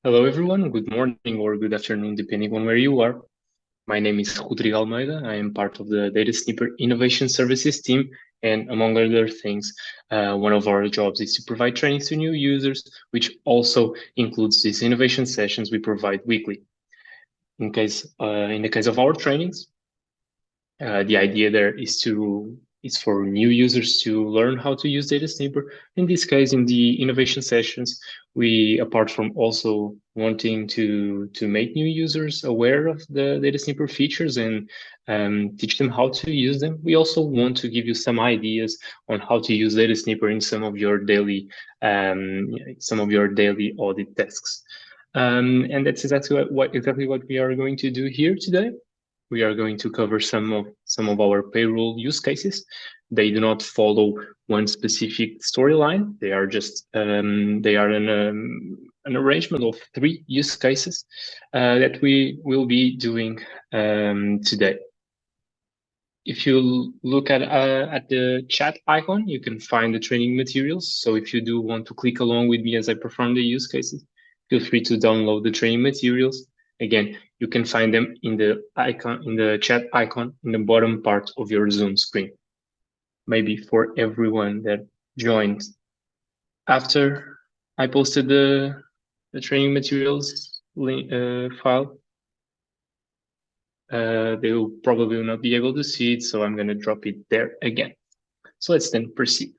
Hello, everyone. Good morning or good afternoon, depending on where you are. My name is Rodrigo Almeida. I am part of the DataSnipper Innovation Services team. And among other things, one of our jobs is to provide trainings to new users, which also includes these innovation sessions we provide weekly. In the case of our trainings, the idea there is for new users to learn how to use DataSnipper. In this case, in the innovation sessions, we, apart from also wanting to make new users aware of the DataSnipper features and teach them how to use them, we also want to give you some ideas on how to use DataSnipper in some of your daily audit tasks. And that's exactly what we are going to do here today. We are going to cover some of our payroll use cases. They do not follow one specific storyline. They are just an arrangement of 3 use cases that we will be doing today. If you look at the chat icon, you can find the training materials. So if you do want to click along with me as I perform the use cases, feel free to download the training materials. Again, you can find them in the chat icon in the bottom part of your Zoom screen. Maybe for everyone that joined after I posted the training materials link, file, they will probably not be able to see it, so I'm going to drop it there again. So let's then proceed.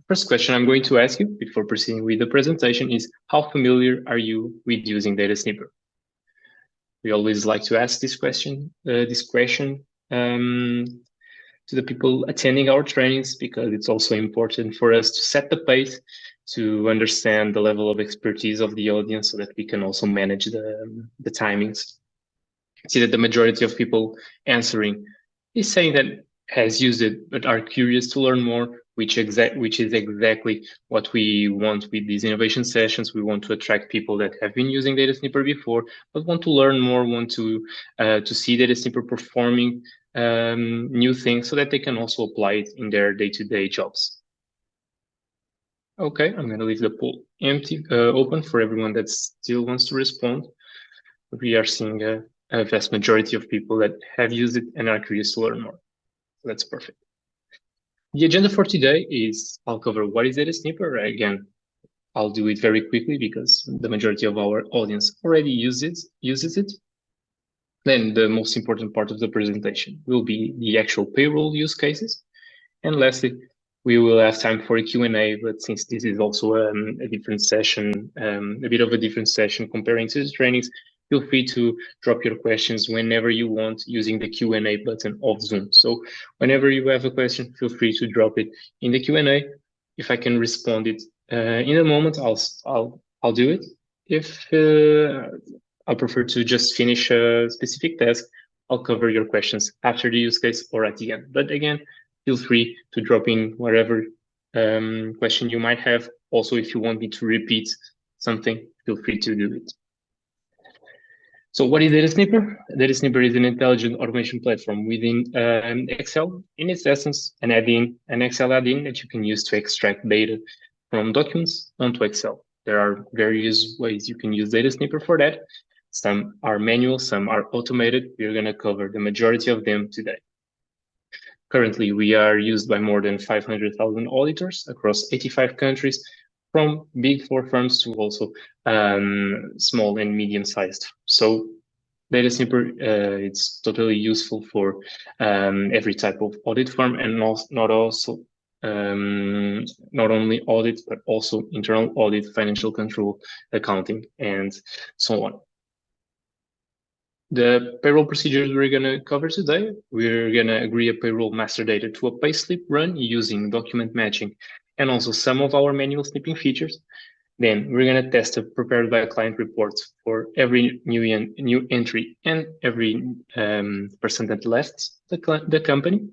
First question I'm going to ask you before proceeding with the presentation is, how familiar are you with using DataSnipper? We always like to ask this question to the people attending our trainings, because it's also important for us to set the pace, to understand the level of expertise of the audience so that we can also manage the timings. See that the majority of people answering is saying that has used it but are curious to learn more, which is exactly what we want with these innovation sessions. We want to attract people that have been using DataSnipper before but want to learn more, want to see DataSnipper performing new things so that they can also apply it in their day-to-day jobs. Okay, I'm going to leave the poll open for everyone that still wants to respond. We are seeing a vast majority of people that have used it and are curious to learn more. So that's perfect. The agenda for today is I'll cover what is DataSnipper. Again, I'll do it very quickly because the majority of our audience already uses it. Then the most important part of the presentation will be the actual payroll use cases. And lastly, we will have time for a Q&A, but since this is also a different session, a bit of a different session comparing to the trainings, feel free to drop your questions whenever you want using the Q&A button of Zoom. So whenever you have a question, feel free to drop it in the Q&A. If I can respond it in a moment, I'll do it. If I prefer to just finish a specific task, I'll cover your questions after the use case or at the end. But again, feel free to drop in whatever question you might have. Also, if you want me to repeat something, feel free to do it. So what is DataSnipper? DataSnipper is an intelligent automation platform within Excel. In its essence, an Excel add-in that you can use to extract data from documents onto Excel. There are various ways you can use DataSnipper for that. Some are manual, some are automated. We're going to cover the majority of them today. Currently, we are used by more than 500,000 auditors across 85 countries, from big 4 firms to also small and medium-sized. So DataSnipper, it's totally useful for every type of audit firm, and not only audit, but also internal audit, financial control, accounting, and so on. The payroll procedures we're going to cover today, we're going to agree a payroll master data to a payslip run using document matching and also some of our manual snipping features. Then we're going to test a prepared by client reports for every new entry and every person that left the company.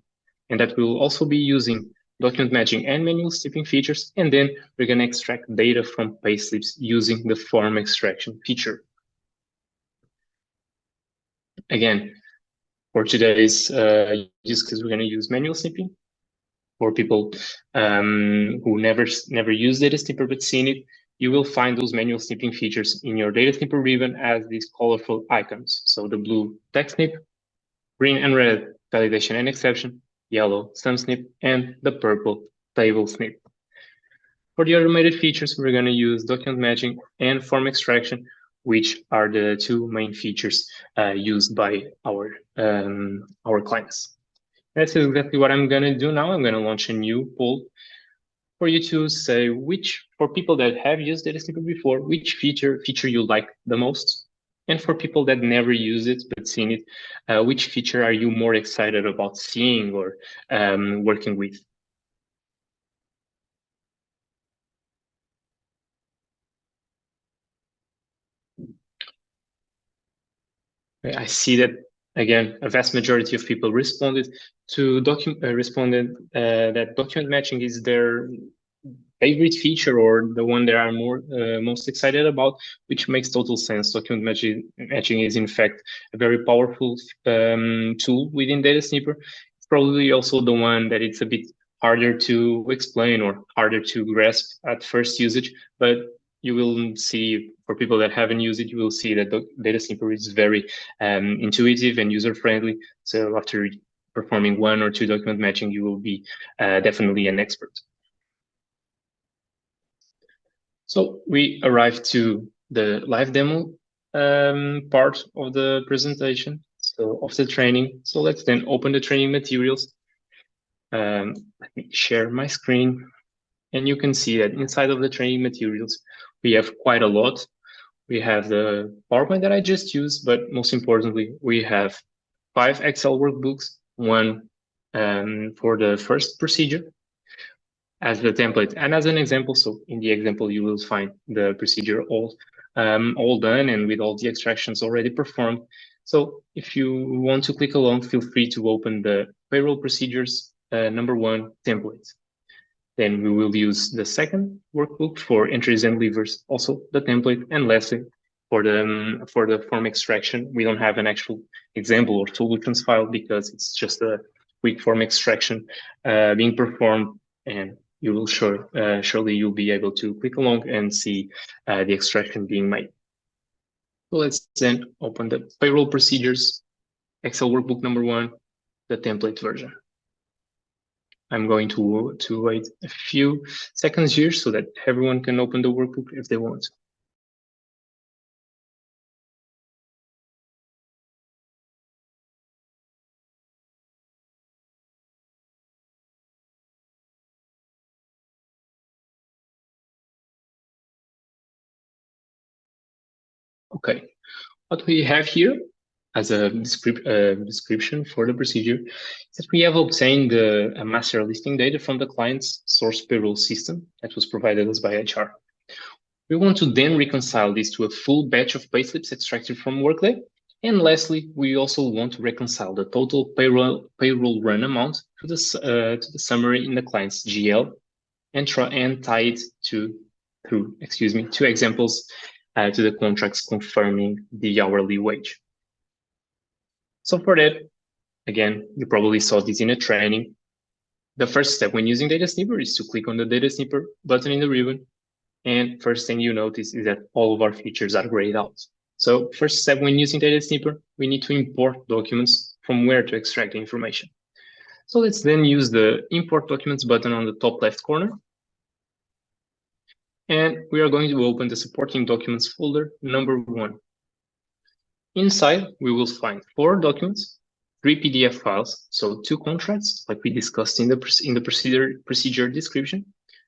And that will also be using document matching and manual snipping features. And then we're going to extract data from payslips using the form extraction feature. Again, for today's use case, we're going to use manual snipping. For people who never used DataSnipper but seen it, you will find those manual snipping features in your DataSnipper ribbon as these colorful icons. So the blue text snip, green and red validation and exception, yellow sum snip, and the purple table snip. For the automated features, we're going to use document matching and form extraction, which are the two main features used by our clients. That's exactly what I'm going to do now. I'm going to launch a new poll for you to say for people that have used DataSnipper before, which feature you like the most. And for people that never use it but seen it, which feature are you more excited about seeing or working with? I see that again, a vast majority of people responded that document matching is their favorite feature or the one they are most excited about, which makes total sense. Document matching is in fact a very powerful tool within DataSnipper. It's probably also the one that it's a bit harder to explain or harder to grasp at first usage, but you will see for people that haven't used it, you will see that the DataSnipper is very intuitive and user-friendly. So after performing one or two document matching, you will be definitely an expert. So we arrived to the live demo part of the presentation, so of the training. So let's then open the training materials. Let me share my screen. And you can see that inside of the training materials, we have quite a lot. We have the PowerPoint that I just used, but most importantly, we have 5 Excel workbooks, one for the first procedure as the template and as an example. So in the example, you will find the procedure all done and with all the extractions already performed. So if you want to click along, feel free to open the payroll procedures #1 template. Then we will use the second workbook for entries and levers, also the template. And lastly, for the form extraction, we don't have an actual example or solutions file because it's just a quick form extraction being performed, and you will surely you'll be able to click along and see the extraction being made. So let's then open the payroll procedures, Excel workbook #1, the template version. I'm going to wait a few seconds here so that everyone can open the workbook if they want. Okay, what we have here as a description for the procedure is that we have obtained a master listing data from the client's source payroll system that was provided us by HR. We want to then reconcile this to a full batch of payslips extracted from Workday. And lastly, we also want to reconcile the total payroll run amount to the summary in the client's GL and tie it to two examples to the contracts confirming the hourly wage. So for that, again, you probably saw this in a training. The first step when using DataSnipper is to click on the DataSnipper button in the ribbon. And first thing you notice is that all of our features are grayed out. So first step when using DataSnipper, we need to import documents from where to extract the information. So let's then use the Import Documents button on the top left corner. And we are going to open the Supporting Documents folder #1. Inside, we will find 4 documents, 3 PDF files, so 2 contracts, like we discussed in the procedure description,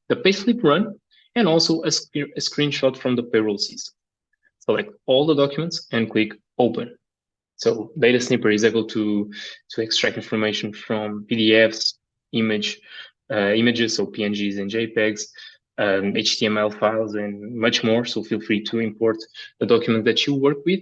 the payslip run, and also a screenshot from the payroll system. Select all the documents and click Open. So DataSnipper is able to extract information from PDFs, images, so PNGs and JPEGs, HTML files, and much more. So feel free to import the document that you work with.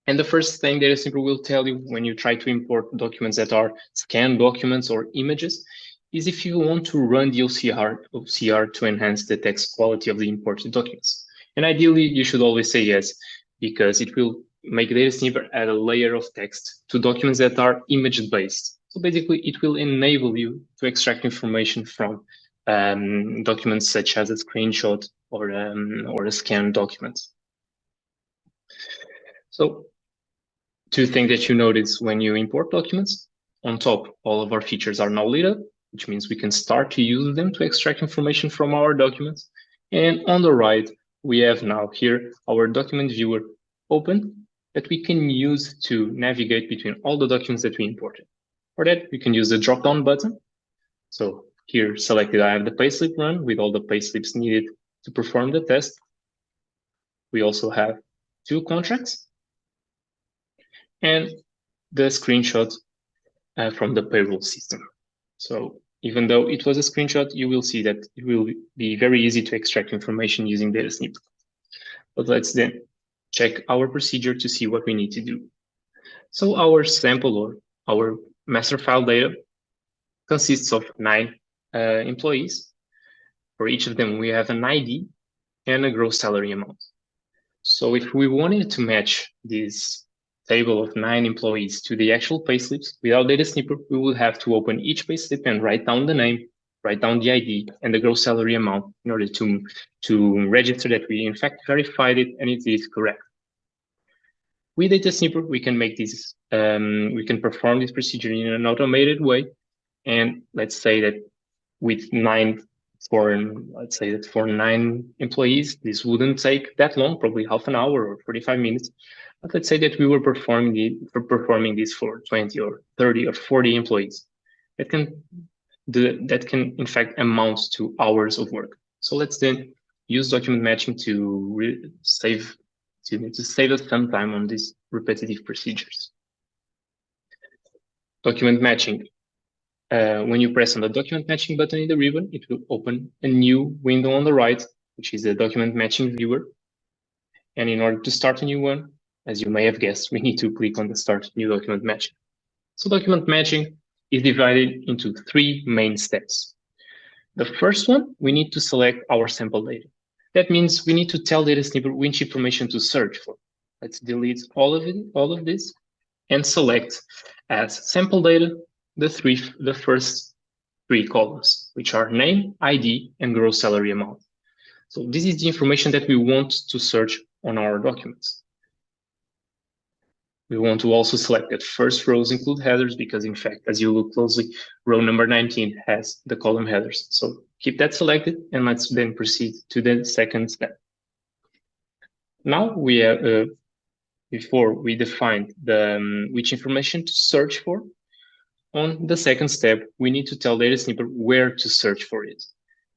And the first thing DataSnipper will tell you when you try to import documents that are scanned documents or images is if you want to run the OCR to enhance the text quality of the imported documents. And ideally, you should always say yes, because it will make DataSnipper add a layer of text to documents that are image-based. So basically, it will enable you to extract information from documents such as a screenshot or a scanned document. So two things that you notice when you import documents. On top, all of our features are now lit up, which means we can start to use them to extract information from our documents. And on the right, we have now here our document viewer open that we can use to navigate between all the documents that we imported. For that, we can use the drop-down button. So here selected, I have the payslip run with all the payslips needed to perform the test. We also have two contracts and the screenshot from the payroll system. So even though it was a screenshot, you will see that it will be very easy to extract information using DataSnipper. But let's then check our procedure to see what we need to do. So our sample or our master file data consists of 9 employees. For each of them, we have an ID and a gross salary amount. So if we wanted to match this table of 9 employees to the actual payslips without DataSnipper, we will have to open each payslip and write down the name, write down the ID and the gross salary amount in order to register that we in fact verified it and it is correct. With DataSnipper, we can make this, we can perform this procedure in an automated way. And let's say that with 9 for 9 employees, this wouldn't take that long, probably half an hour or 45 minutes. But let's say that we were performing this for 20 or 30 or 40 employees. That can in fact amount to hours of work. So let's then use document matching to save us some time on these repetitive procedures. Document matching. When you press on the document matching button in the ribbon, it will open a new window on the right, which is the document matching viewer. And in order to start a new one, as you may have guessed, we need to click on the Start New Document Matching. So document matching is divided into 3 main steps. The first one, we need to select our sample data. That means we need to tell DataSnipper which information to search for. Let's delete all of this, and select as sample data the first 3 columns, which are name, ID, and gross salary amount. So this is the information that we want to search on our documents. We want to also select that first rows include headers because in fact, as you look closely, row number 19 has the column headers. So keep that selected and let's then proceed to the second step. Now we have, before we defined which information to search for, on the second step, we need to tell DataSnipper where to search for it.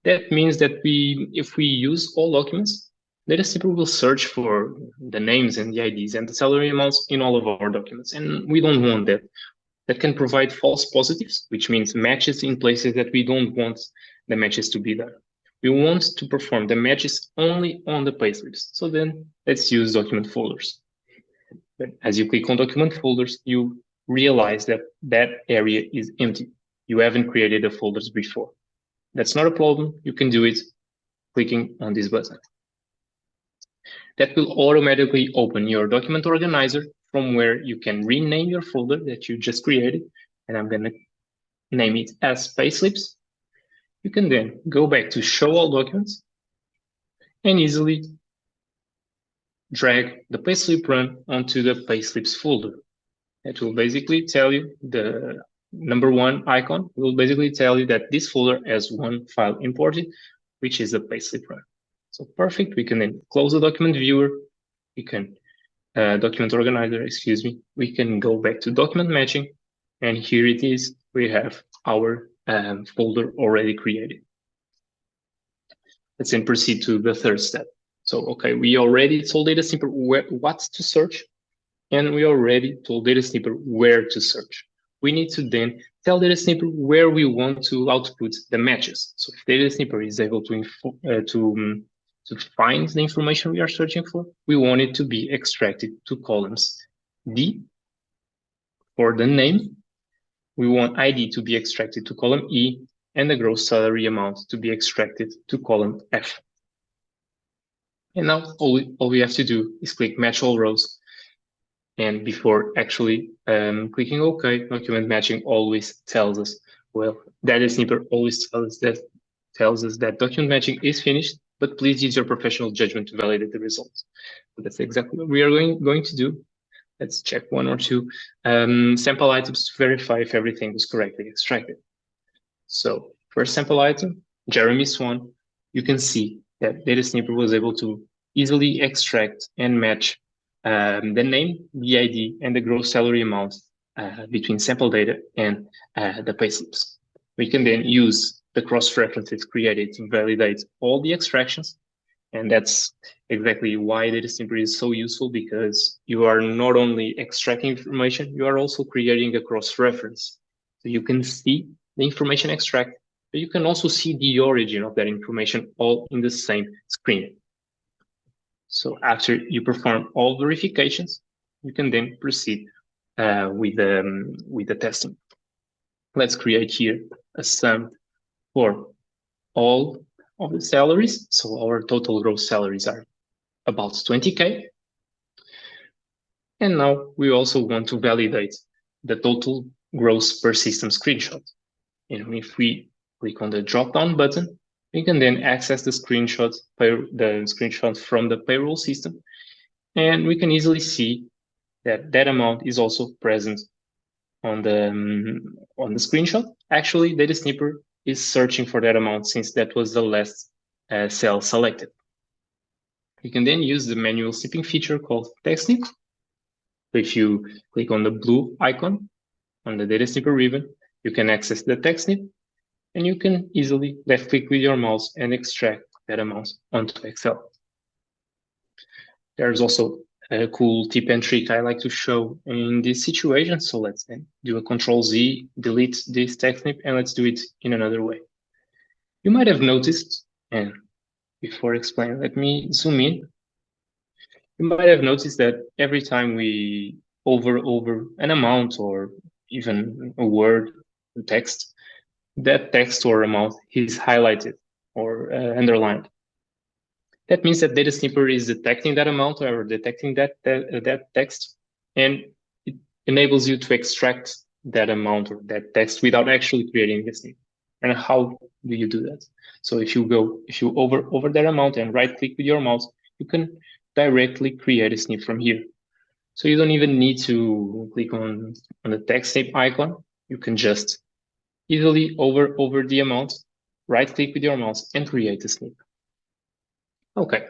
That means that if we use all documents, DataSnipper will search for the names and the IDs and the salary amounts in all of our documents. And we don't want that. That can provide false positives, which means matches in places that we don't want the matches to be there. We want to perform the matches only on the payslips. So then let's use document folders. But as you click on document folders, you realize that that area is empty. You haven't created the folders before. That's not a problem. You can do it clicking on this button. That will automatically open your document organizer from where you can rename your folder that you just created. And I'm going to name it as payslips. You can then go back to show all documents and easily drag the payslip run onto the payslips folder. That will basically tell you, the number 1 icon will basically tell you that this folder has 1 file imported, which is a payslip run. So perfect. We can then close the document viewer. We can document organizer, excuse me. We can go back to document matching, and here it is. We have our folder already created. Let's then proceed to the third step. So, okay, we already told DataSnipper what to search, and we already told DataSnipper where to search. We need to then tell DataSnipper where we want to output the matches. So if DataSnipper is able to find the information we are searching for, we want it to be extracted to columns D for the name. We want ID to be extracted to column E, and the gross salary amount to be extracted to column F. And now all we have to do is click Match All Rows. And before actually clicking OK, document matching always tells us, well, DataSnipper always tells us that document matching is finished but please use your professional judgment to validate the results. So that's exactly what we are going to do. Let's check one or two sample items to verify if everything was correctly extracted. So first sample item, Jeremy Swan, you can see that DataSnipper was able to easily extract and match the name, the ID, and the gross salary amount between sample data and the payslips. We can then use the cross-references created to validate all the extractions. And that's exactly why DataSnipper is so useful, because you are not only extracting information, you are also creating a cross-reference. So you can see the information extract, but you can also see the origin of that information all in the same screen. So after you perform all verifications, you can then proceed with the testing. Let's create here a sum for all of the salaries. So our total gross salaries are about 20K. And now we also want to validate the total gross per system screenshot. And if we click on the drop-down button, we can then access the screenshot from the payroll system. And we can easily see that that amount is also present on the screenshot. Actually, DataSnipper is searching for that amount since that was the last cell selected. You can then use the manual snipping feature called DataSnip. So if you click on the blue icon on the DataSnipper ribbon, you can access the text snip, and you can easily left-click with your mouse and extract that amount onto Excel. There's also a cool tip and trick I like to show in this situation. So let's then do a Control-Z, delete this text snip, and let's do it in another way. You might have noticed, and before explaining, let me zoom in. You might have noticed that every time we over an amount or even a word, text, that text or amount is highlighted or underlined. That means that DataSnipper is detecting that amount or detecting that text, and it enables you to extract that amount or that text without actually creating a snip. And how do you do that? So if you over that amount and right-click with your mouse, you can directly create a snip from here. So you don't even need to click on the text snip icon. You can just easily over the amount, right-click with your mouse, and create a snip. Okay,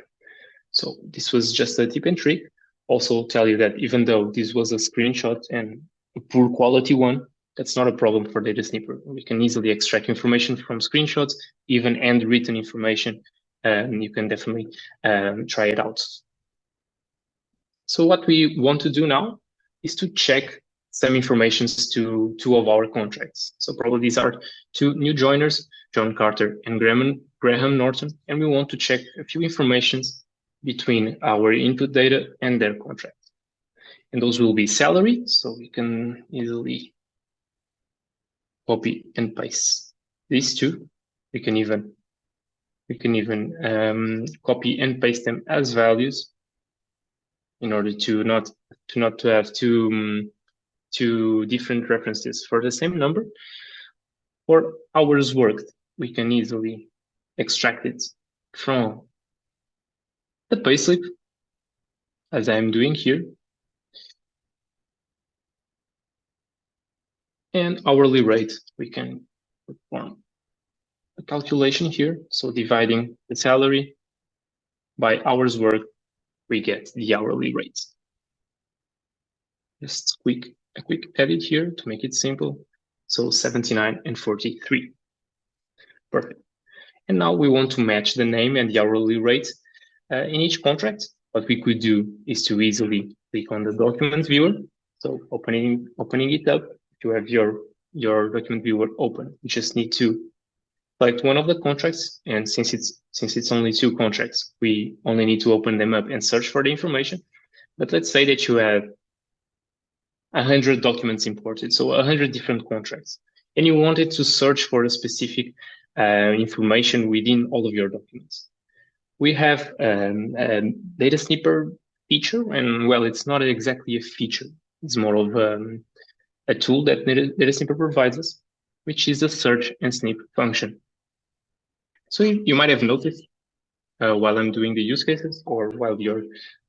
so this was just a tip and trick. Also tell you that even though this was a screenshot and a poor quality one, that's not a problem for DataSnipper. We can easily extract information from screenshots, even handwritten information, and you can definitely try it out. So what we want to do now is to check some informations to two of our contracts. So probably these are two new joiners, John Carter and Graham Norton, and we want to check a few informations between our input data and their contract. And those will be salary, so we can easily copy and paste these two. We can even copy and paste them as values in order to not have two different references for the same number. For hours worked, we can easily extract it from the payslip, as I'm doing here. And hourly rate, we can perform a calculation here. So dividing the salary by hours worked, we get the hourly rate. Just a quick edit here to make it simple. So 79 and 43. Perfect. And now we want to match the name and the hourly rate in each contract. What we could do is to easily click on the document viewer. So opening it up, if you have your document viewer open, you just need to select one of the contracts. And since it's only two contracts, we only need to open them up and search for the information. But let's say that you have 100 documents imported, so 100 different contracts, and you wanted to search for a specific information within all of your documents. We have a DataSnipper feature, and well, it's not exactly a feature. It's more of a tool that DataSnipper provides us, which is the search and snip function. So you might have noticed while I'm doing the use cases or while you're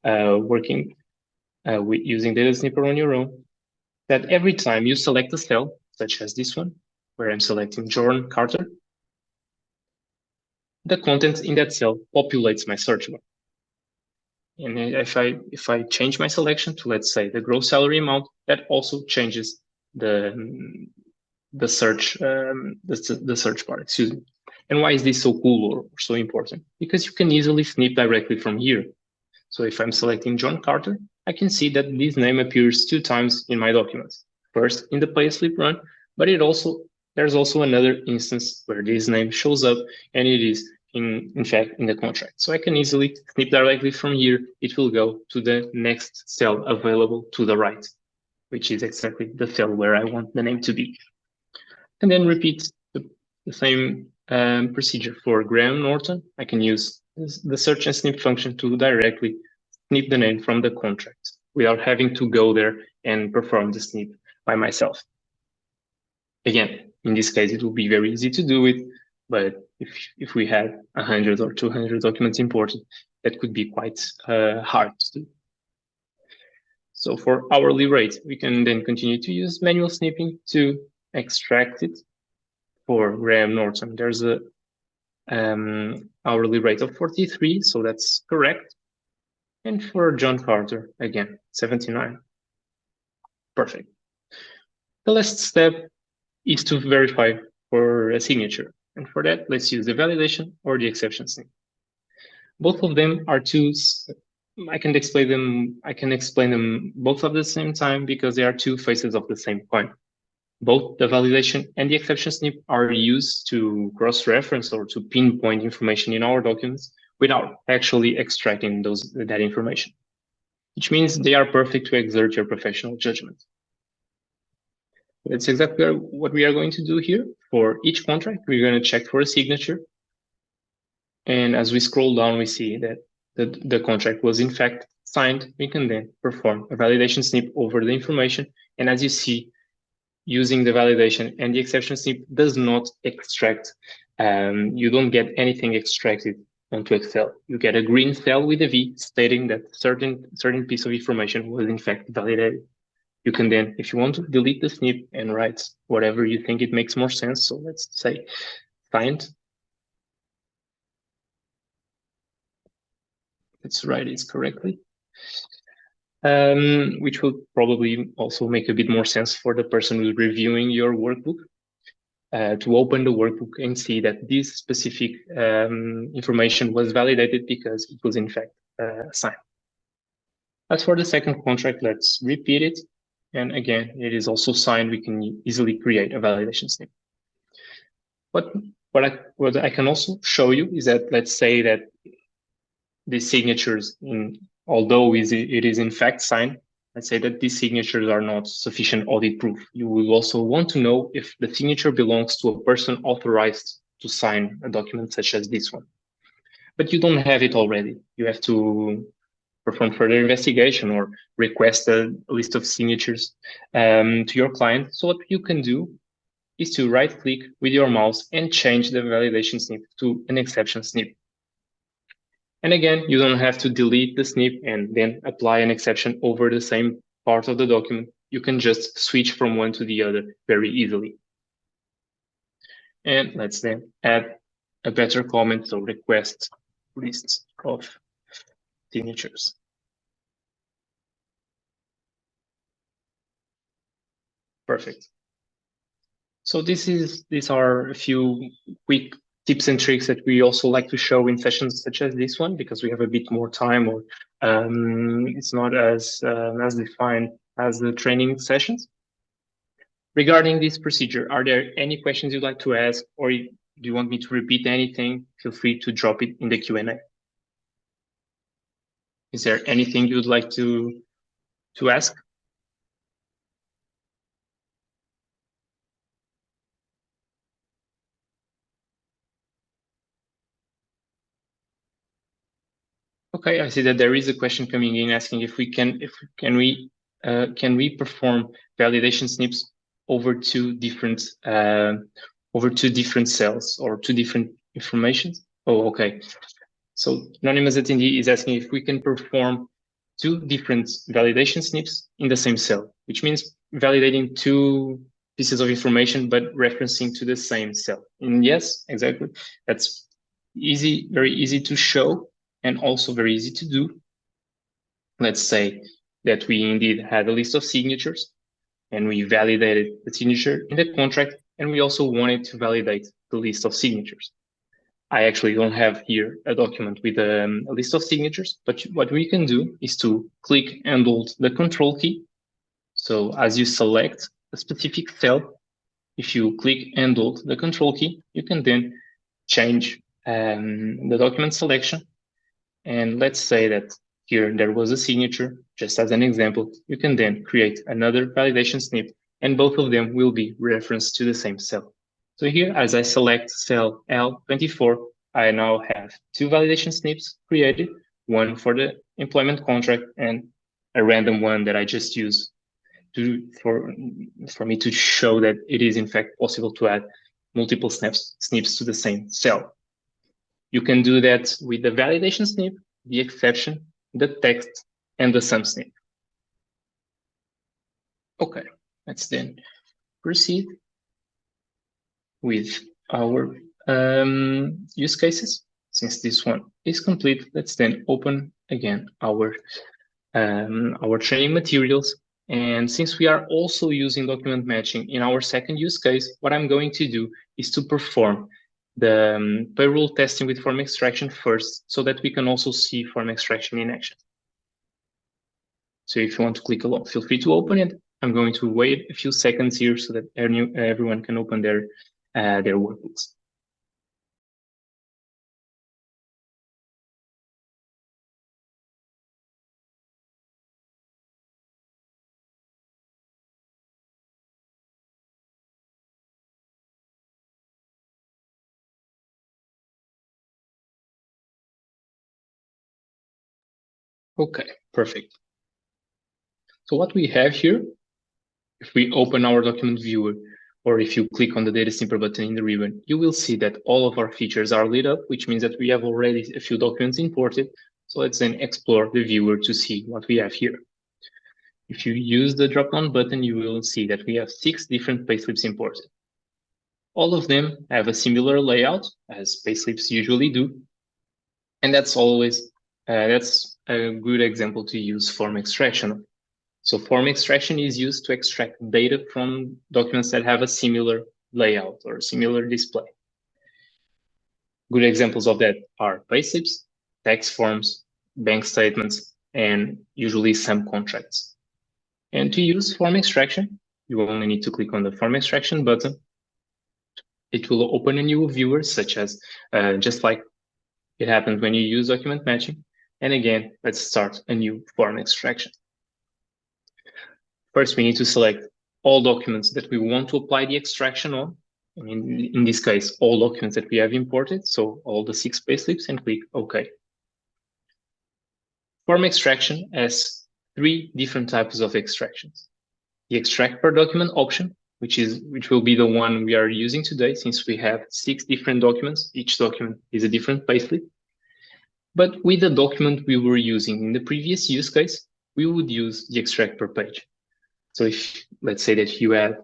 working with using DataSnipper on your own, that every time you select a cell, such as this one, where I'm selecting John Carter, the content in that cell populates my search bar. And if I change my selection to, let's say, the gross salary amount, that also changes the search the search bar. Excuse me. And why is this so cool or so important? Because you can easily snip directly from here. So if I'm selecting John Carter, I can see that this name appears 2 times in my documents. First in the payslip run, but there's also another instance where this name shows up, and it is in fact in the contract. So I can easily snip directly from here. It will go to the next cell available to the right, which is exactly the cell where I want the name to be. And then repeat the same procedure for Graham Norton. I can use the search and snip function to directly snip the name from the contract without having to go there and perform the snip by myself. Again, in this case, it will be very easy to do it, but if we had 100 or 200 documents imported, that could be quite hard to do. So for hourly rate, we can then continue to use manual snipping to extract it. For Graham Norton, there's a hourly rate of 43, so that's correct. And for John Carter, again, 79. Perfect. The last step is to verify for a signature. And for that, let's use the validation or the exception snip. Both of them are I can explain them both at the same time because they are 2 faces of the same coin. Both the validation and the exception snip are used to cross-reference or to pinpoint information in our documents without actually extracting that information, which means they are perfect to exert your professional judgment. That's exactly what we are going to do here. For each contract, we're going to check for a signature. And as we scroll down, we see that the contract was in fact signed. We can then perform a validation snip over the information. And as you see, using the validation and the exception snip does not extract. You don't get anything extracted onto Excel. You get a green cell with a V stating that certain piece of information was in fact validated. You can then, if you want to, delete the snip and write whatever you think it makes more sense. So let's say signed. Let's write it correctly. Which will probably also make a bit more sense for the person who's reviewing your workbook. To open the workbook and see that this specific information was validated because it was in fact signed. As for the second contract, let's repeat it. And again, it is also signed. We can easily create a validation snip. What I can also show you is that, let's say that the signatures, although it is in fact signed, let's say that these signatures are not sufficient audit proof. You will also want to know if the signature belongs to a person authorized to sign a document such as this one. But you don't have it already. You have to perform further investigation or request a list of signatures to your client. So what you can do is to right-click with your mouse and change the validation snip to an exception snip. And again, you don't have to delete the snip and then apply an exception over the same part of the document. You can just switch from one to the other very easily. And let's then add a better comment, so request list of signatures. Perfect. So these are a few quick tips and tricks that we also like to show in sessions such as this one, because we have a bit more time, or it's not as defined as the training sessions. Regarding this procedure, are there any questions you'd like to ask, or do you want me to repeat anything? Feel free to drop it in the Q&A. Is there anything you'd like to ask? Okay, I see that there is a question coming in asking if we can perform validation snips over two different cells or two different informations. Oh, okay. So anonymous attendee is asking if we can perform two different validation snips in the same cell, which means validating two pieces of information but referencing to the same cell. And yes, exactly. That's easy, very easy to show and also very easy to do. Let's say that we indeed had a list of signatures and we validated the signature in the contract, and we also wanted to validate the list of signatures. I actually don't have here a document with a list of signatures, but what we can do is to click and hold the control key. So as you select a specific cell, if you click and hold the control key, you can then change the document selection. And let's say that here there was a signature, just as an example. You can then create another validation snip, and both of them will be referenced to the same cell. So here, as I select cell L24, I now have two validation snips created, one for the employment contract and a random one that I just use for me to show that it is in fact possible to add multiple snips to the same cell. You can do that with the validation snip, the exception, the text, and the sum snip. Okay, let's then proceed with our use cases. Since this one is complete, let's then open again our training materials. And since we are also using document matching in our second use case, what I'm going to do is to perform the payroll testing with form extraction first, so that we can also see form extraction in action. So if you want to click along, feel free to open it. I'm going to wait a few seconds here so that everyone can open their workbooks. Okay, perfect. So what we have here, if we open our document viewer, or if you click on the DataSnipper button in the ribbon, you will see that all of our features are lit up, which means that we have already a few documents imported. So let's then explore the viewer to see what we have here. If you use the drop-down button, you will see that we have 6 different payslips imported. All of them have a similar layout, as payslips usually do. And that's always, that's a good example to use form extraction. So form extraction is used to extract data from documents that have a similar layout or similar display. Good examples of that are payslips, tax forms, bank statements, and usually some contracts. And to use form extraction, you only need to click on the form extraction button. It will open a new viewer, such as just like it happens when you use document matching. And again, let's start a new form extraction. First, we need to select all documents that we want to apply the extraction on. I mean, in this case, all documents that we have imported, so all the 6 payslips, and click OK. Form extraction has 3 different types of extractions. The extract per document option, which will be the one we are using today, since we have 6 different documents. Each document is a different payslip. But with the document we were using in the previous use case, we would use the extract per page. So if, let's say that you have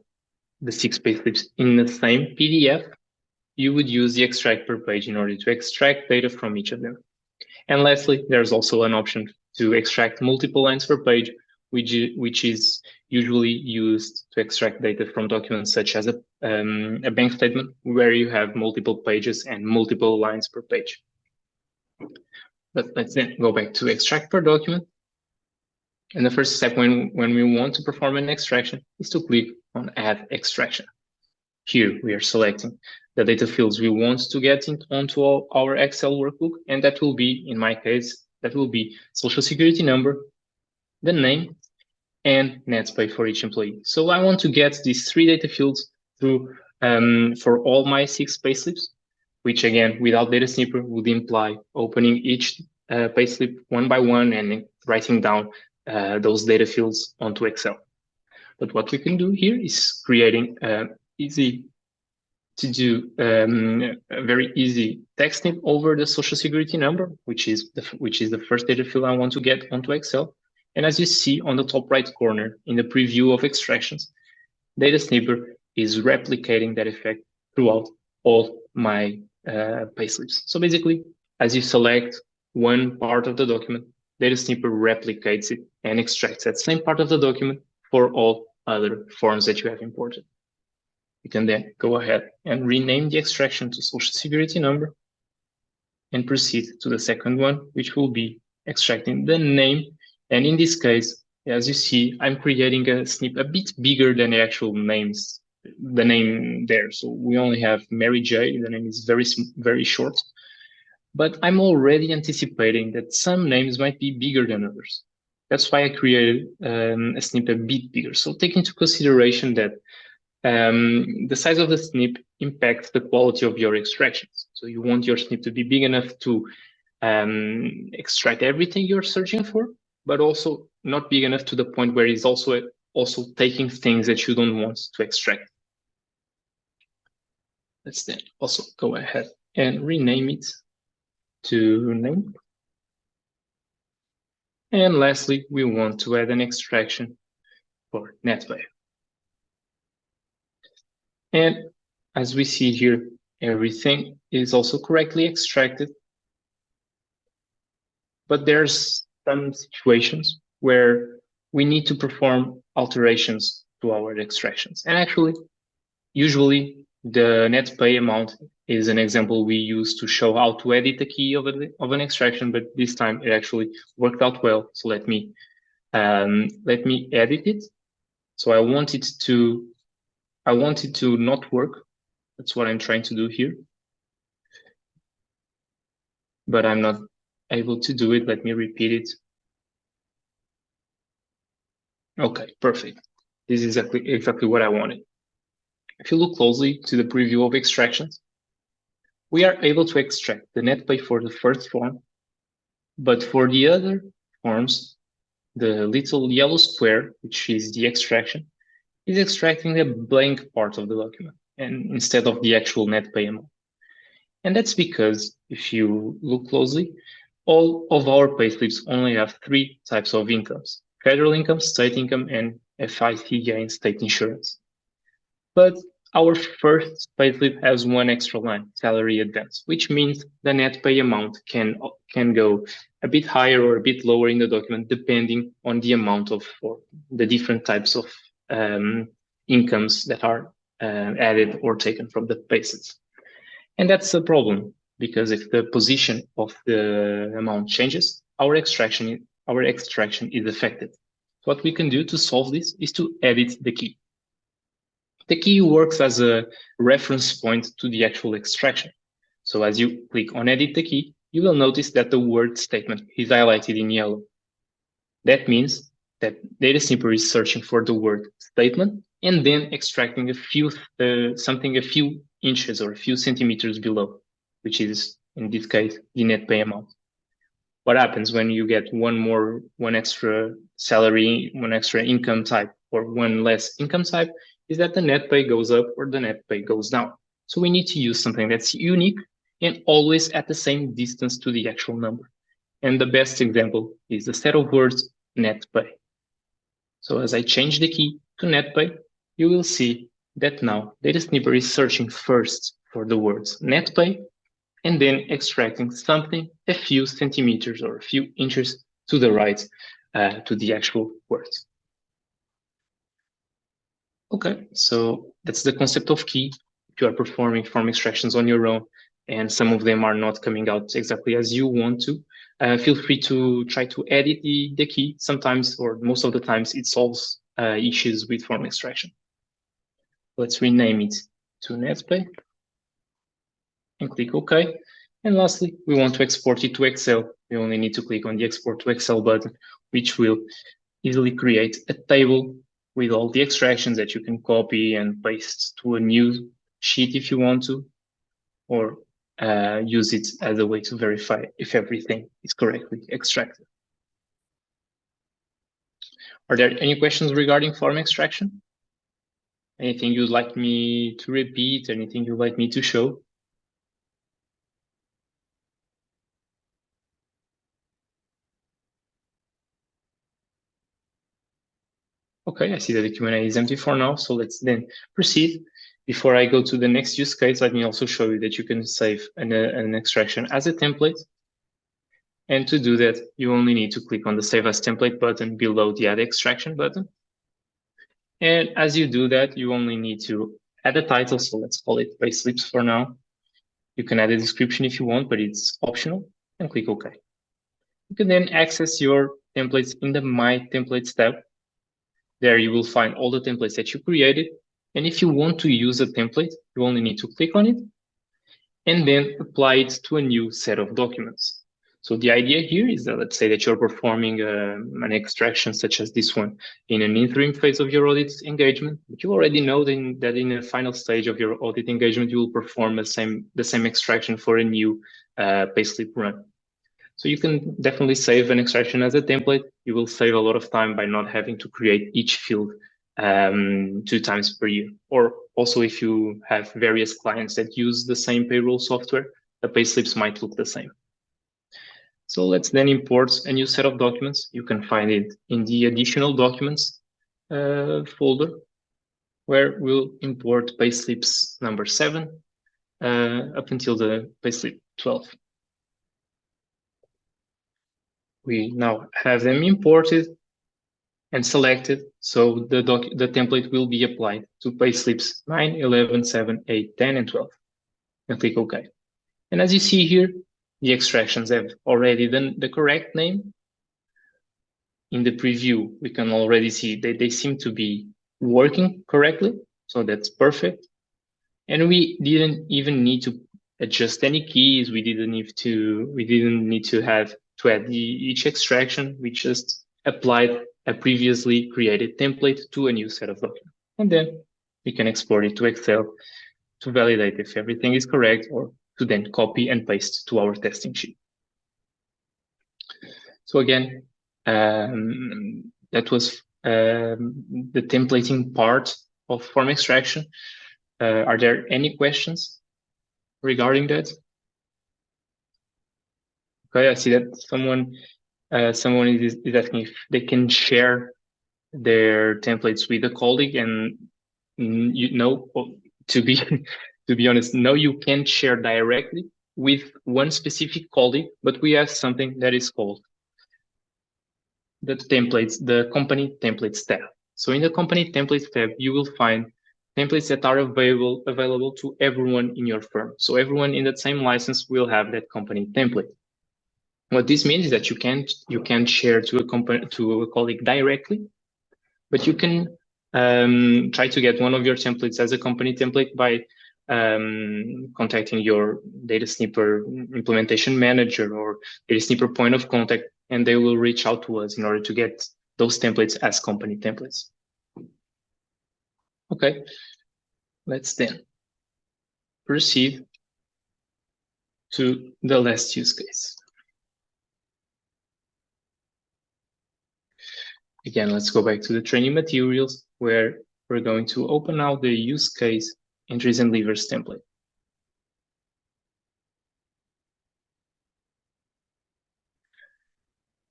the 6 payslips in the same PDF, you would use the extract per page in order to extract data from each of them. And lastly, there's also an option to extract multiple lines per page, which is usually used to extract data from documents such as a bank statement, where you have multiple pages and multiple lines per page. But let's then go back to extract per document. And the first step when we want to perform an extraction is to click on Add Extraction. Here we are selecting the data fields we want to get onto our Excel workbook, and that will be, in my case, that will be Social Security number, the name, and net pay for each employee. So I want to get these 3 data fields through for all my 6 payslips, which again, without DataSnipper, would imply opening each payslip one by one and writing down those data fields onto Excel. But what we can do here is creating an easy to do a very easy text snip over the social security number, which is the first data field I want to get onto Excel. And as you see on the top right corner in the preview of extractions, DataSnipper is replicating that effect throughout all my payslips. So basically, as you select one part of the document, DataSnipper replicates it and extracts that same part of the document for all other forms that you have imported. You can then go ahead and rename the extraction to social security number and proceed to the second one, which will be extracting the name. And in this case, as you see, I'm creating a snip a bit bigger than the actual names, the name there. So we only have Mary J. The name is very short, but I'm already anticipating that some names might be bigger than others. That's why I created a snip a bit bigger. So take into consideration that the size of the snip impacts the quality of your extractions. So you want your snip to be big enough to extract everything you're searching for, but also not big enough to the point where it's also taking things that you don't want to extract. Let's then also go ahead and rename it to name. And lastly, we want to add an extraction for NetPay. And as we see here, everything is also correctly extracted. But there's some situations where we need to perform alterations to our extractions. And actually, usually the net pay amount is an example we use to show how to edit the key of an extraction, but this time it actually worked out well. So let me edit it. So I want it to not work. That's what I'm trying to do here. But I'm not able to do it. Let me repeat it. Okay, perfect. This is exactly what I wanted. If you look closely to the preview of extractions, we are able to extract the net pay for the first form, but for the other forms, the little yellow square, which is the extraction, is extracting the blank part of the document and instead of the actual net pay amount. And that's because if you look closely, all of our payslips only have three types of incomes: federal income, state income, and FICA and state insurance. But our first payslip has one extra line, salary advance, which means the net pay amount can go a bit higher or a bit lower in the document, depending on the amount of or the different types of incomes that are added or taken from the payslips. And that's a problem because if the position of the amount changes, our extraction is affected. What we can do to solve this is to edit the key. The key works as a reference point to the actual extraction. So as you click on edit the key, you will notice that the word statement is highlighted in yellow. That means that DataSnipper is searching for the word statement and then extracting a few inches or a few centimeters below, which is in this case the net pay amount. What happens when you get one extra salary, one extra income type, or one less income type is that the net pay goes up or the net pay goes down. So we need to use something that's unique and always at the same distance to the actual number. And the best example is the set of words net pay. So as I change the key to net pay, you will see that now DataSnipper is searching first for the words net pay and then extracting something a few centimeters or a few inches to the right to the actual words. Okay, so that's the concept of key. If you are performing form extractions on your own and some of them are not coming out exactly as you want to, feel free to try to edit the key. Sometimes, or most of the times, it solves issues with form extraction. Let's rename it to NetPay and click OK. And lastly, we want to export it to Excel. We only need to click on the Export to Excel button, which will easily create a table with all the extractions that you can copy and paste to a new sheet if you want to, or use it as a way to verify if everything is correctly extracted. Are there any questions regarding form extraction? Anything you'd like me to repeat? Anything you'd like me to show? Okay, I see that the Q&A is empty for now, so let's then proceed. Before I go to the next use case, let me also show you that you can save an extraction as a template. And to do that, you only need to click on the Save as Template button below the Add Extraction button. And as you do that, you only need to add a title, so let's call it Payslips for now. You can add a description if you want, but it's optional, and click OK. You can then access your templates in the My Templates tab. There you will find all the templates that you created. And if you want to use a template, you only need to click on it and then apply it to a new set of documents. So the idea here is that, let's say that you're performing an extraction such as this one in an interim phase of your audit engagement, but you already know that in the final stage of your audit engagement, you will perform the same extraction for a new payslip run. So you can definitely save an extraction as a template. You will save a lot of time by not having to create each field 2 times per year. Or also if you have various clients that use the same payroll software, the payslips might look the same. So let's then import a new set of documents. You can find it in the additional documents folder, where we'll import payslips number 7 up until the payslip 12. We now have them imported and selected, so the template will be applied to payslips 9, 11, 7, 8, 10, and 12. And click OK. And as you see here, the extractions have already done the correct name. In the preview, we can already see that they seem to be working correctly, so that's perfect. And we didn't even need to adjust any keys. We didn't need to have to add each extraction. We just applied a previously created template to a new set of documents. And then we can export it to Excel to validate if everything is correct, or to then copy and paste to our testing sheet. So again, that was the templating part of form extraction. Are there any questions regarding that? Okay, I see that someone is asking if they can share their templates with a colleague, and you know, to be to be honest, no, you can't share directly with one specific colleague, but we have something that is called the company templates tab. So in the company templates tab, you will find templates that are available to everyone in your firm. So everyone in that same license will have that company template. What this means is that you can't share to a colleague directly, but you can try to get one of your templates as a company template by contacting your DataSnipper implementation manager or DataSnipper point of contact, and they will reach out to us in order to get those templates as company templates. Okay, let's then proceed to the last use case. Again, let's go back to the training materials, where we're going to open now the use case entries and levers template.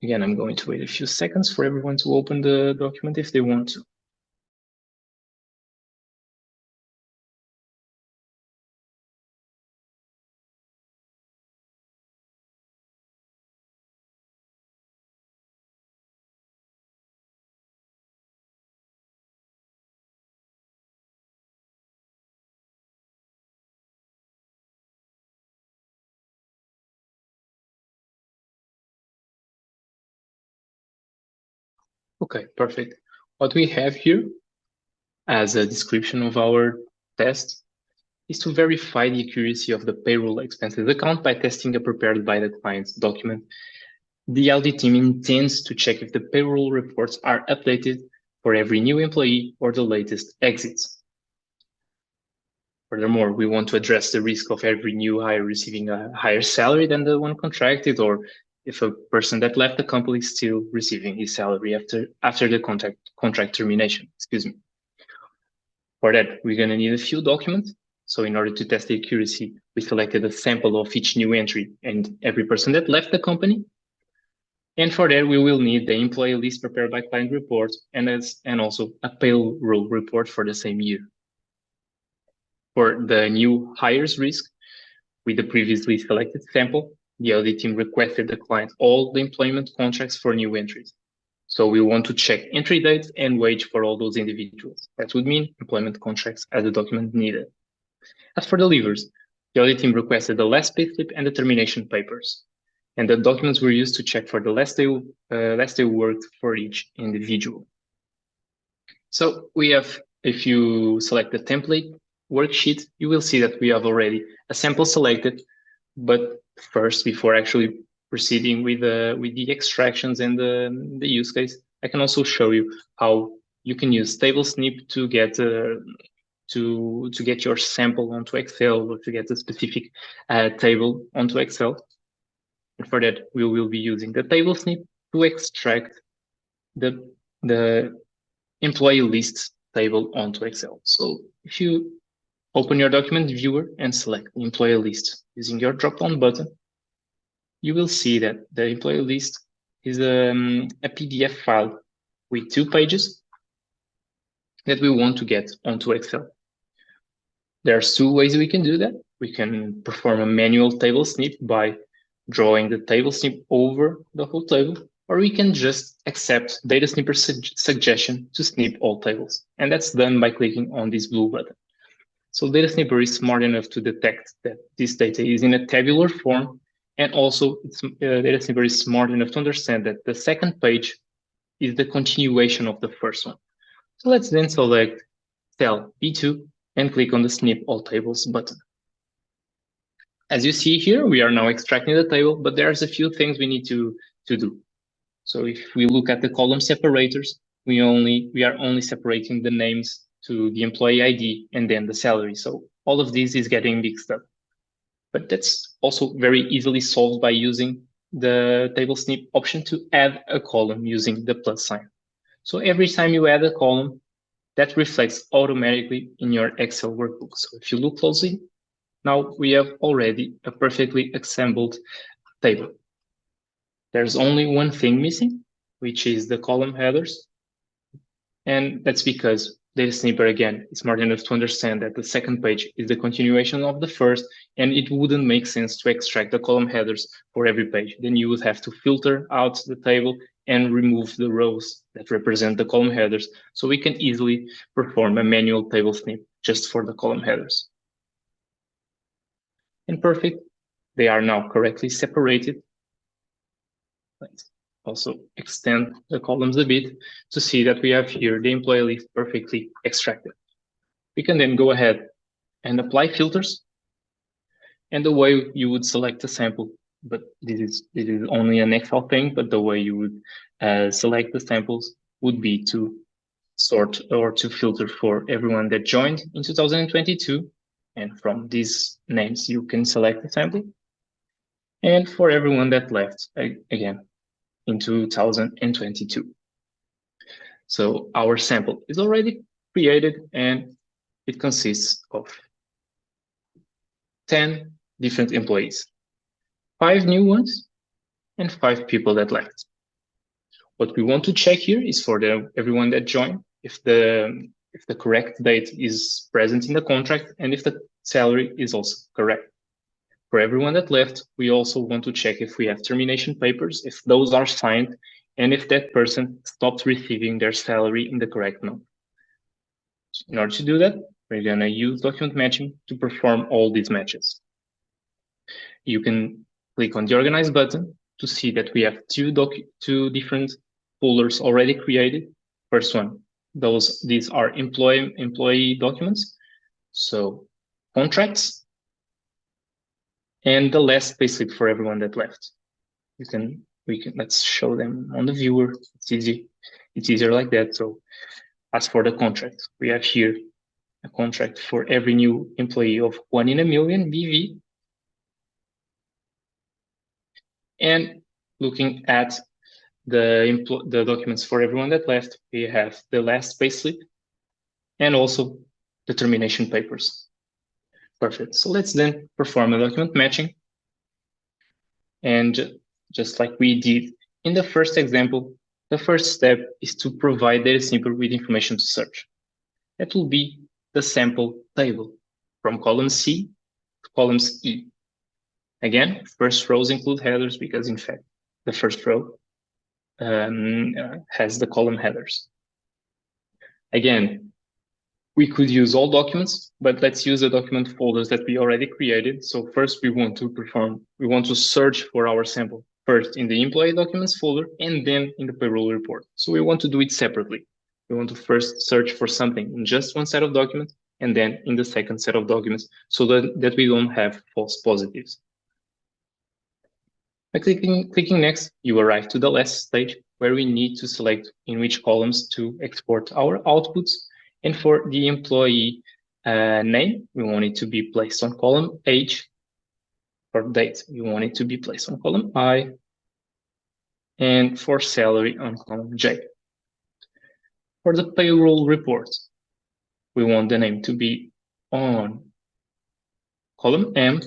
Again, I'm going to wait a few seconds for everyone to open the document if they want to. Okay, perfect. What we have here as a description of our test is to verify the accuracy of the payroll expenses account by testing a prepared by the client's document. The audit team intends to check if the payroll reports are updated for every new employee or the latest exits. Furthermore, we want to address the risk of every new hire receiving a higher salary than the one contracted, or if a person that left the company is still receiving his salary after the contract termination. Excuse me. For that, we're going to need a few documents. So in order to test the accuracy, we selected a sample of each new entry and every person that left the company. And for that, we will need the employee list prepared by client report and also a payroll report for the same year. For the new hires risk, with the previously selected sample, the audit team requested the client all the employment contracts for new entries. So we want to check entry dates and wage for all those individuals. That would mean employment contracts as the document needed. As for the levers, the audit team requested the last payslip and the termination papers. And the documents were used to check for the last day worked for each individual. So we have, if you select the template worksheet, you will see that we have already a sample selected. But first, before actually proceeding with the extractions and the use case, I can also show you how you can use DataSnipper to get your sample onto Excel or to get a specific table onto Excel. And for that, we will be using the DataSnipper to extract the employee list table onto Excel. So if you open your document viewer and select the employee list using your drop-down button, you will see that the employee list is a PDF file with 2 pages that we want to get onto Excel. There's 2 ways we can do that. We can perform a manual table snip by drawing the table snip over the whole table, or we can just accept DataSnipper's suggestion to snip all tables. And that's done by clicking on this blue button. So DataSnipper is smart enough to detect that this data is in a tabular form, and also DataSnipper is smart enough to understand that the second page is the continuation of the first one. So let's then select cell B2 and click on the Snip All Tables button. As you see here, we are now extracting the table, but there's a few things we need to do. So if we look at the column separators, we are only separating the names to the employee ID and then the salary. So all of this is getting mixed up. But that's also very easily solved by using the table snip option to add a column using the plus sign. So every time you add a column, that reflects automatically in your Excel workbook. So if you look closely, now we have already a perfectly assembled table. There's only one thing missing, which is the column headers. And that's because DataSnipper, again, is smart enough to understand that the second page is the continuation of the first, and it wouldn't make sense to extract the column headers for every page. Then you would have to filter out the table and remove the rows that represent the column headers. So we can easily perform a manual table snip just for the column headers. And perfect, they are now correctly separated. Let's also extend the columns a bit to see that we have here the employee list perfectly extracted. We can then go ahead and apply filters, and the way you would select a sample, but this is only an Excel thing, but the way you would select the samples would be to sort or to filter for everyone that joined in 2022. And from these names, you can select the sample. And for everyone that left, again, in 2022. So our sample is already created, and it consists of 10 different employees, 5 new ones, and 5 people that left. What we want to check here is for everyone that joined, if the correct date is present in the contract and if the salary is also correct. For everyone that left, we also want to check if we have termination papers, if those are signed, and if that person stopped receiving their salary in the correct month. In order to do that, we're going to use document matching to perform all these matches. You can click on the Organize button to see that we have two different folders already created. First one, these are employee documents. So contracts, and the last payslip for everyone that left. Let's show them on the viewer. It's easy. It's easier like that. So as for the contract, we have here a contract for every new employee of 1 in a million BV. And looking at the documents for everyone that left, we have the last payslip and also determination papers. Perfect. So let's then perform a document matching. And just like we did in the first example, the first step is to provide DataSnipper with information to search. That will be the sample table from column C to columns E. Again, first rows include headers because in fact, the first row has the column headers. Again, we could use all documents, but let's use the document folders that we already created. So first we want to search for our sample first in the employee documents folder and then in the payroll report. So we want to do it separately. We want to first search for something in just one set of documents and then in the second set of documents so that we don't have false positives. By clicking next, you arrive to the last stage where we need to select in which columns to export our outputs. And for the employee name, we want it to be placed on column H. For date, we want it to be placed on column I. And for salary on column J. For the payroll report, we want the name to be on column M.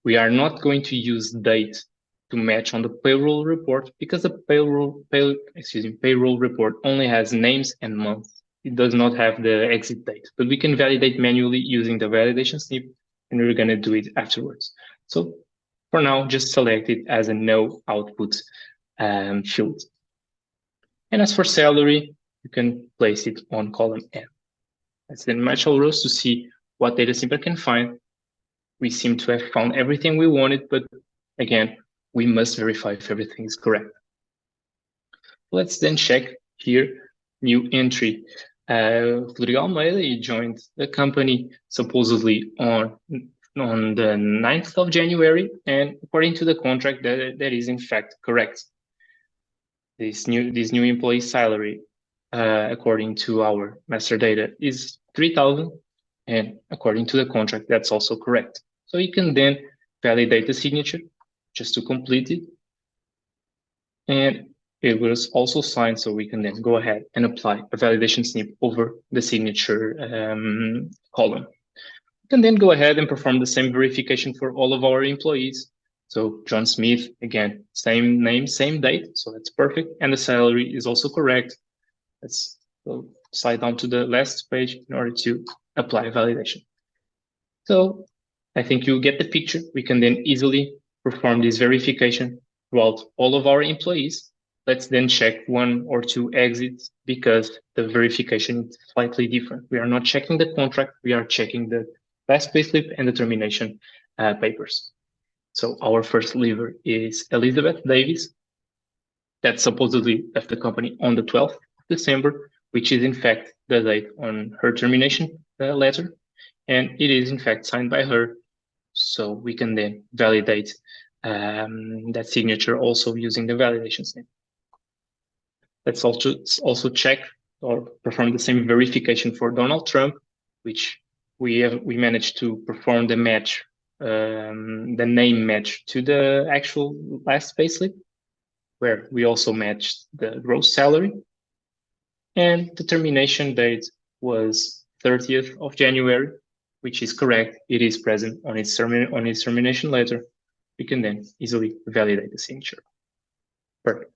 We are not going to use date to match on the payroll report because the payroll report only has names and months. It does not have the exit date, but we can validate manually using the validation snip, and we're going to do it afterwards. So for now, just select it as a no output field. And as for salary, you can place it on column N. Let's then match all rows to see what DataSnipper can find. We seem to have found everything we wanted, but again, we must verify if everything is correct. Let's then check here, new entry. Rodrigo Almeida, he joined the company supposedly on the 9th of January, and according to the contract, that is in fact correct. This new employee salary, according to our master data, is 3,000, and according to the contract, that's also correct. So you can then validate the signature just to complete it. And it was also signed, so we can then go ahead and apply a validation snip over the signature column. We can then go ahead and perform the same verification for all of our employees. So John Smith, again, same name, same date, so that's perfect. And the salary is also correct. Let's go slide down to the last page in order to apply validation. So I think you get the picture. We can then easily perform this verification throughout all of our employees. Let's then check one or two exits because the verification is slightly different. We are not checking the contract, we are checking the last payslip and the termination papers. So our first leaver is Elizabeth Davis, that supposedly left the company on the 12th of December, which is in fact the date on her termination letter. And it is in fact signed by her. So we can then validate that signature also using the validation snip. Let's also check or perform the same verification for Donald Trump, which we managed to perform the match, the name match to the actual last payslip, where we also matched the gross salary. And the termination date was 30th of January, which is correct. It is present on its termination letter. We can then easily validate the signature. Perfect.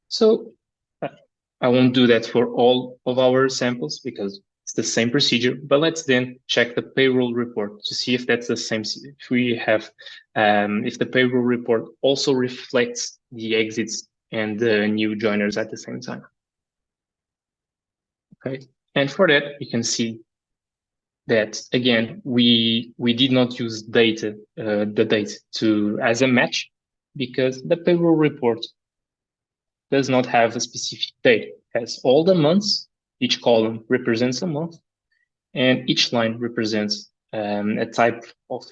So I won't do that for all of our samples because it's the same procedure, but let's then check the payroll report to see if that's the same. If we have, if the payroll report also reflects the exits and the new joiners at the same time. Okay, and for that, we can see that again, we did not use the date as a match because the payroll report does not have a specific date. It has all the months, each column represents a month, and each line represents a type of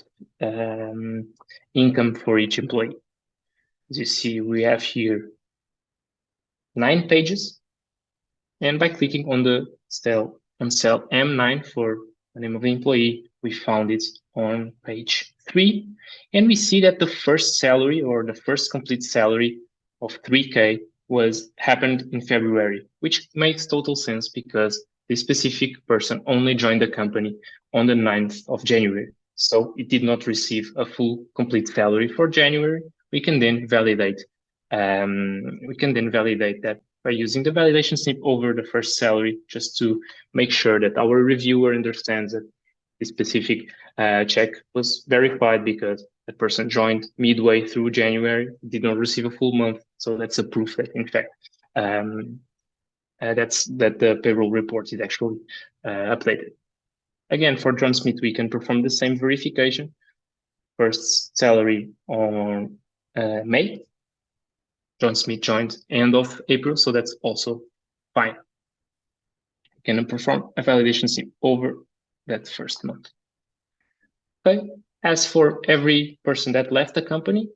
income for each employee. As you see, we have here 9 pages, and by clicking on the cell M9 for the name of the employee, we found it on page 3, and we see that the first salary or the first complete salary of 3K happened in February, which makes total sense because this specific person only joined the company on the 9th of January. So it did not receive a full complete salary for January. We can then validate that by using the validation snip over the first salary, just to make sure that our reviewer understands that the specific check was verified because the person joined midway through January, did not receive a full month. So that's a proof that, in fact, that the payroll report is actually updated. Again, for John Smith, we can perform the same verification. First salary on May. John Smith joined end of April, so that's also fine. We can perform a validation snip over that first month. Okay. As for every person that left the company,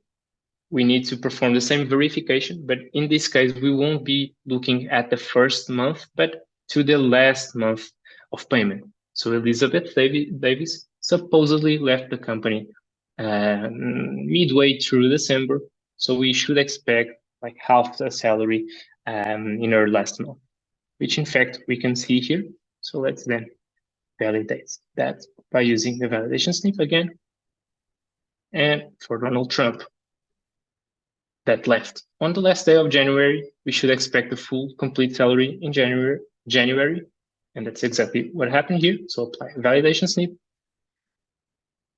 we need to perform the same verification, but in this case, we won't be looking at the first month, but to the last month of payment. So Elizabeth Davis supposedly left the company midway through December, so we should expect like half the salary in her last month, which in fact we can see here. So let's then validate that by using the validation snip again. And for Donald Trump, that left on the last day of January, we should expect the full complete salary in January. And that's exactly what happened here. So apply validation snip.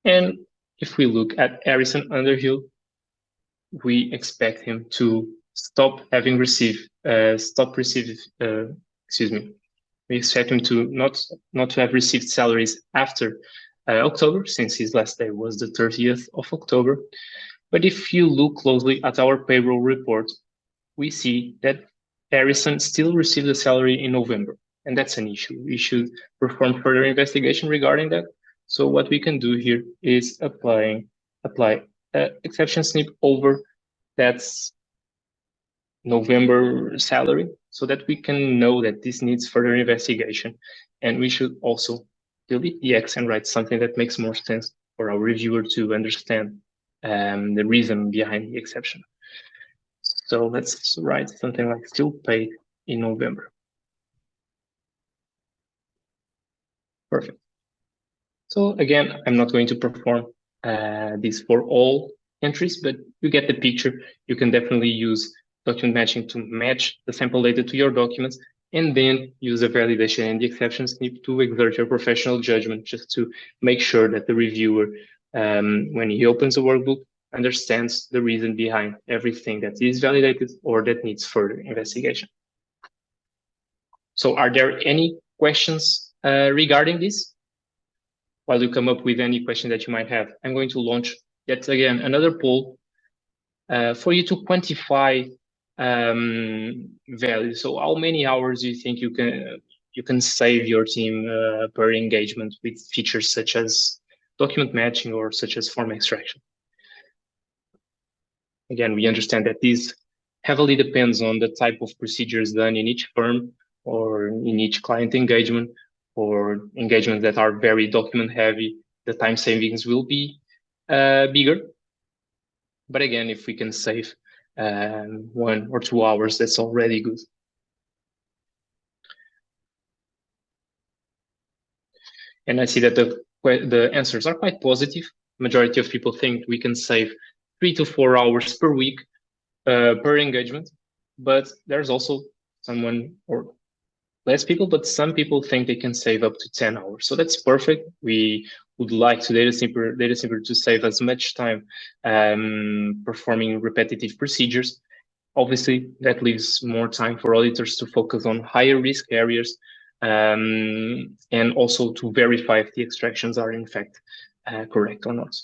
And if we look at Harrison Underhill, we expect him to stop receiving, we expect him to not to have received salaries after October, since his last day was the 30th of October. But if you look closely at our payroll report, we see that Harrison still received a salary in November, and that's an issue. We should perform further investigation regarding that. So what we can do here is apply exception snip over that's November salary, so that we can know that this needs further investigation. And we should also delete the X and write something that makes more sense for our reviewer to understand the reason behind the exception. So let's write something like still paid in November. Perfect. So again, I'm not going to perform this for all entries, but you get the picture. You can definitely use document matching to match the sample data to your documents, and then use the validation and the exception snip to exert your professional judgment, just to make sure that the reviewer, when he opens the workbook, understands the reason behind everything that is validated or that needs further investigation. So are there any questions regarding this? While you come up with any question that you might have, I'm going to launch yet again another poll for you to quantify value. So how many hours do you think you can save your team per engagement with features such as document matching or such as form extraction? Again, we understand that this heavily depends on the type of procedures done in each firm or in each client engagement, or engagements that are very document heavy, the time savings will be bigger. But again, if we can save 1 or 2 hours, that's already good. And I see that the answers are quite positive. Majority of people think we can save 3 to 4 hours per week per engagement, but there's also someone or less people, but some people think they can save up to 10 hours. So that's perfect. We would like to DataSnipper to save as much time performing repetitive procedures. Obviously, that leaves more time for auditors to focus on higher risk areas and also to verify if the extractions are in fact correct or not.